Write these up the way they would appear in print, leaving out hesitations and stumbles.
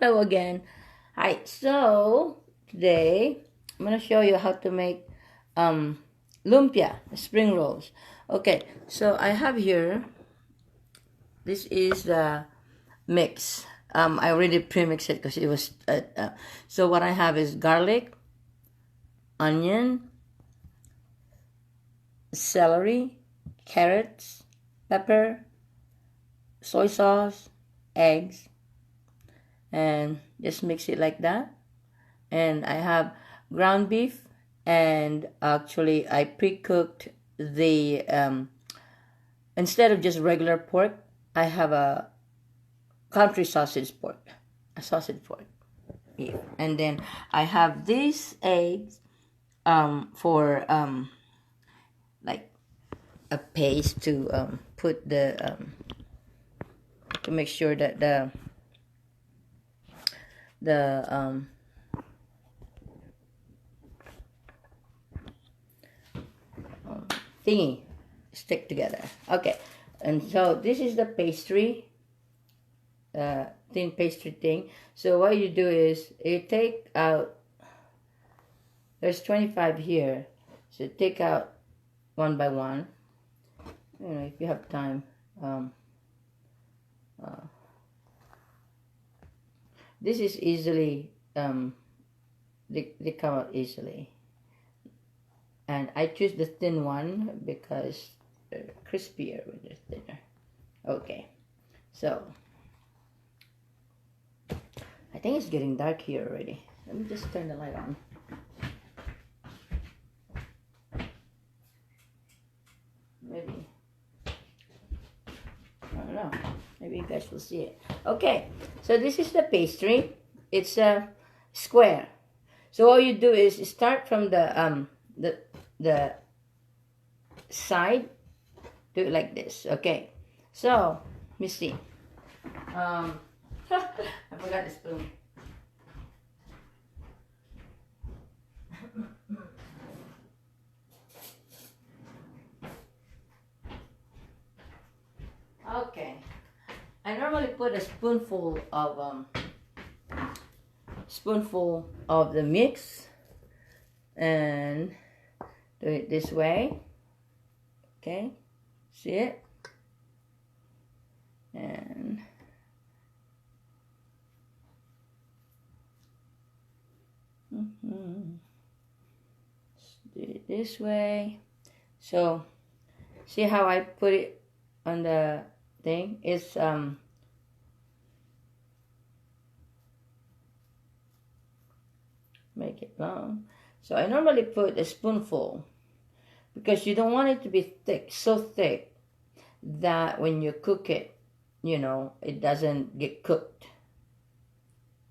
Hello again. Hi. So today I'm gonna show you how to make lumpia spring rolls. Okay. So I have here. This is the mix. I already pre-mixed it because it was. So what I have is garlic, onion, celery, carrots, pepper, soy sauce, eggs, and just mix it like that. And I have ground beef, and actually I pre-cooked the instead of just regular pork, I have a country sausage pork, a sausage pork beef. And then I have these eggs for like a paste to put the to make sure that the thingy stick together. Okay, and so this is the pastry, thin pastry thing. So what you do is you take out. There's 25 here, so take out one by one. You know, if you have time. This is easily they come out easily. And I choose the thin one because they're crispier when they're thinner. Okay, so I think it's getting dark here already. Let me just turn the light on. Maybe. I don't know. Maybe you guys will see it. Okay, so this is the pastry. It's a square. So all you do is start from the side, do it like this. Okay, so let me see. I forgot the spoon. Okay, I normally put a spoonful of the mix and do it this way. Okay, see it? And do it this way. So see how I put it on the thing? It's make it long. So I normally put a spoonful because you don't want it to be thick, so thick that when you cook it, you know, it doesn't get cooked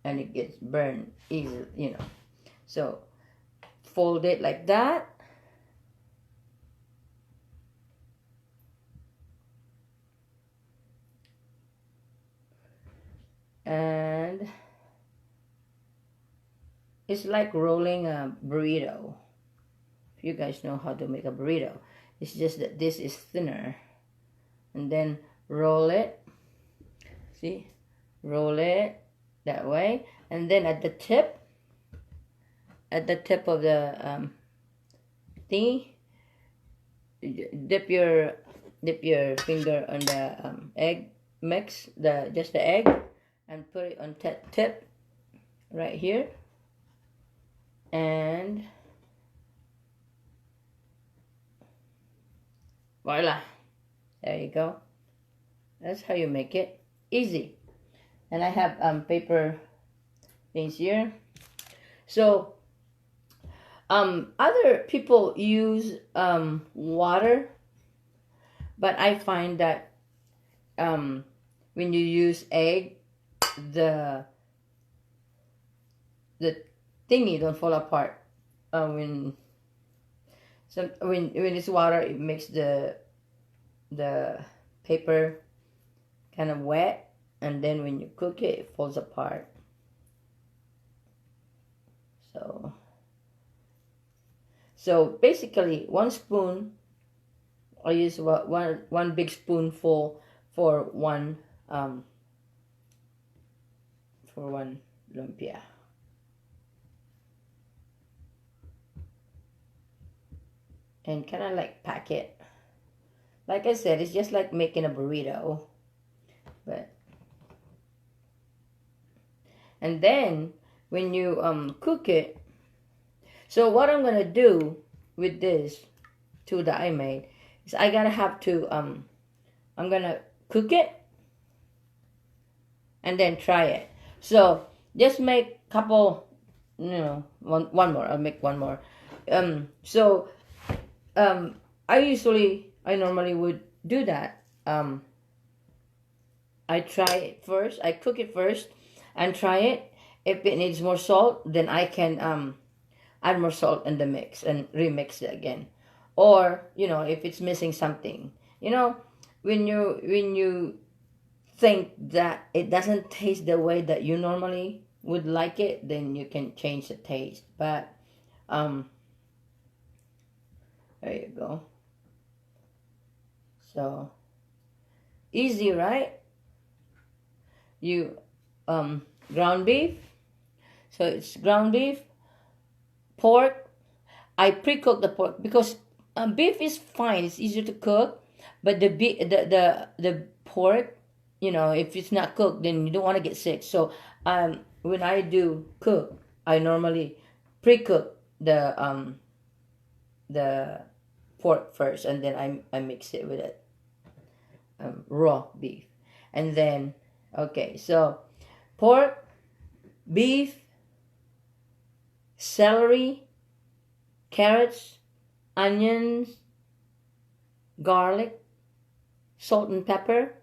and it gets burned easily, you know. So fold it like that. And it's like rolling a burrito. If you guys know how to make a burrito, it's just that this is thinner. And then roll it. See? Roll it that way. And then at the tip of the thingy, dip your finger on the egg mix, just the egg, and put it on tip right here. And voila, there you go. That's how you make it. Easy. And I have paper things here. So other people use water, but I find that when you use egg, the thingy don't fall apart. When it's water, it makes the paper kind of wet, and then when you cook it, it falls apart. So basically, one spoon. I use one big spoonful for one for one lumpia. And kind of like pack it. Like I said, it's just like making a burrito. But and then when you cook it, so what I'm gonna do with this two that I made is I gotta have to I'm gonna cook it and then try it. So just make couple, one more. I'll make one more. So I normally would do that. I try it first. I cook it first and try it. If it needs more salt, then I can add more salt in the mix and remix it again. Or if it's missing something, when you think that it doesn't taste the way that you normally would like it, then you can change the taste. But there you go. So easy, right? You ground beef. So it's ground beef, pork. I pre-cook the pork because beef is fine. It's easier to cook, but the pork, if it's not cooked, then you don't want to get sick. So when I do cook, I normally pre-cook the pork first, and then I mix it with it raw beef, and then okay. So pork, beef, celery, carrots, onions, garlic, salt and pepper,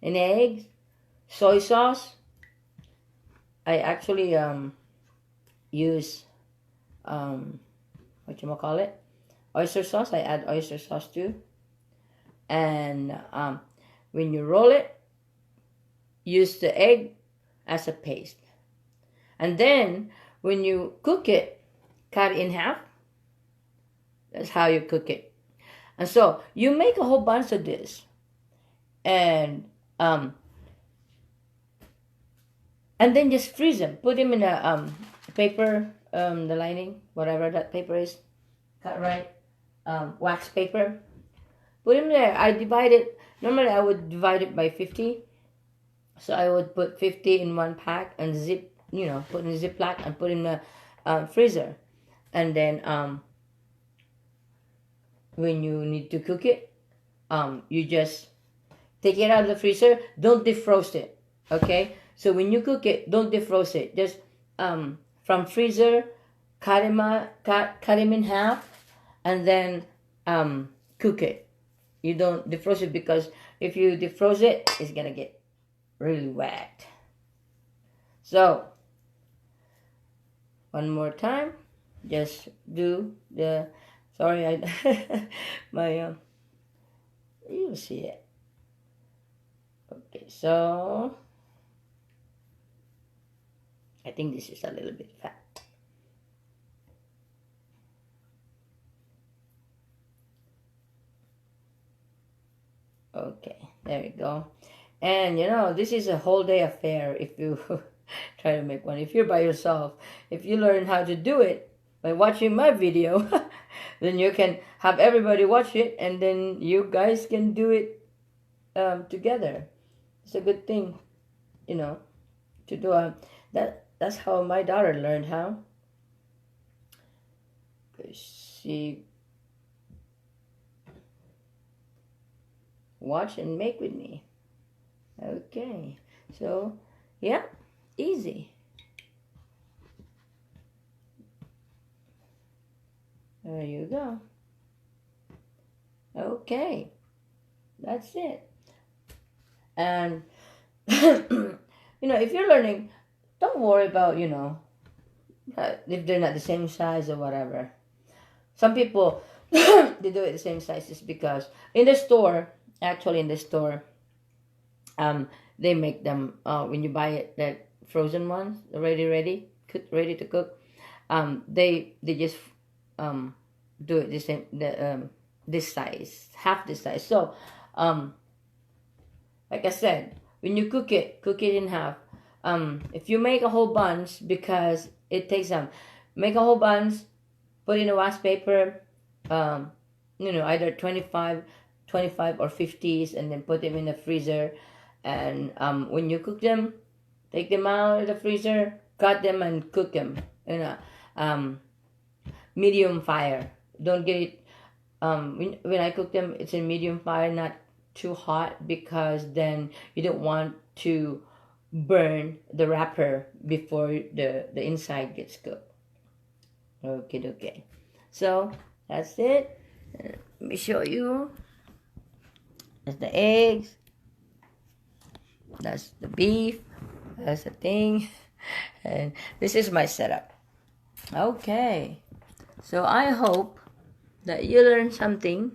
and eggs, soy sauce. I actually use oyster sauce. I add oyster sauce too. And when you roll it, use the egg as a paste. And then when you cook it, cut it in half. That's how you cook it. And so you make a whole bunch of this, and then just freeze them. Put them in a paper, the lining, whatever that paper is, cut right, wax paper. Put them there. I divide it. Normally I would divide it by 50. So I would put 50 in one pack and put in a Ziploc and put in the freezer. And then when you need to cook it, you just take it out of the freezer. Don't defrost it, okay? So when you cook it, don't defrost it. Just from freezer, cut him in half, and then cook it. You don't defrost it, because if you defrost it, it's gonna get really wet. So one more time, just do the. Sorry, you'll see it. Okay, so I think this is a little bit fat. Okay, there we go. And this is a whole day affair if you try to make one. If you're by yourself, if you learn how to do it by watching my video, then you can have everybody watch it, and then you guys can do it together. It's a good thing, to do. That's how my daughter learned how. She watch and make with me. Okay, so yeah, easy. There you go. Okay, that's it. And if you're learning, don't worry about if they're not the same size or whatever. Some people they do it the same size just because in the store, they make them when you buy it, that frozen ones, ready to cook. They just do it the same, this size, half this size. So like I said, when you cook it in half. if you make a whole bunch, because it takes make a whole bunch, put in a wax paper, either 25 or 50s, and then put them in the freezer. And when you cook them, take them out of the freezer, cut them, and cook them in a medium fire. Don't get it. When I cook them, it's in medium fire, not too hot, because then you don't want to burn the wrapper before the inside gets cooked. Okay. So that's it. Let me show you. That's the eggs. That's the beef. That's the thing. And this is my setup. Okay. So I hope that you learned something.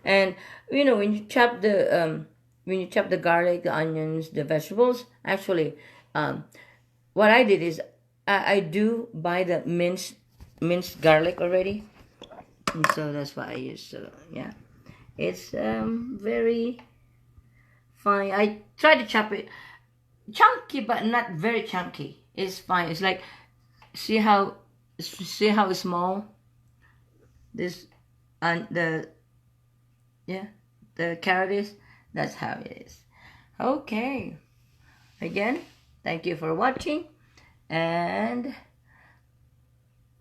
And when you chop the garlic, the onions, the vegetables, actually, what I did is I do buy the minced garlic already, and so that's what I use. So yeah, it's very fine. I try to chop it chunky, but not very chunky. It's fine. It's like, see how small this and the carrot is. That's how it is. Okay. Again, thank you for watching, and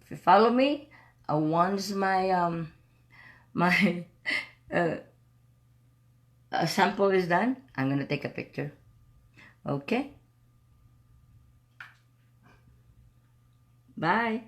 if you follow me, once my my sample is done, I'm gonna take a picture. Okay. Bye.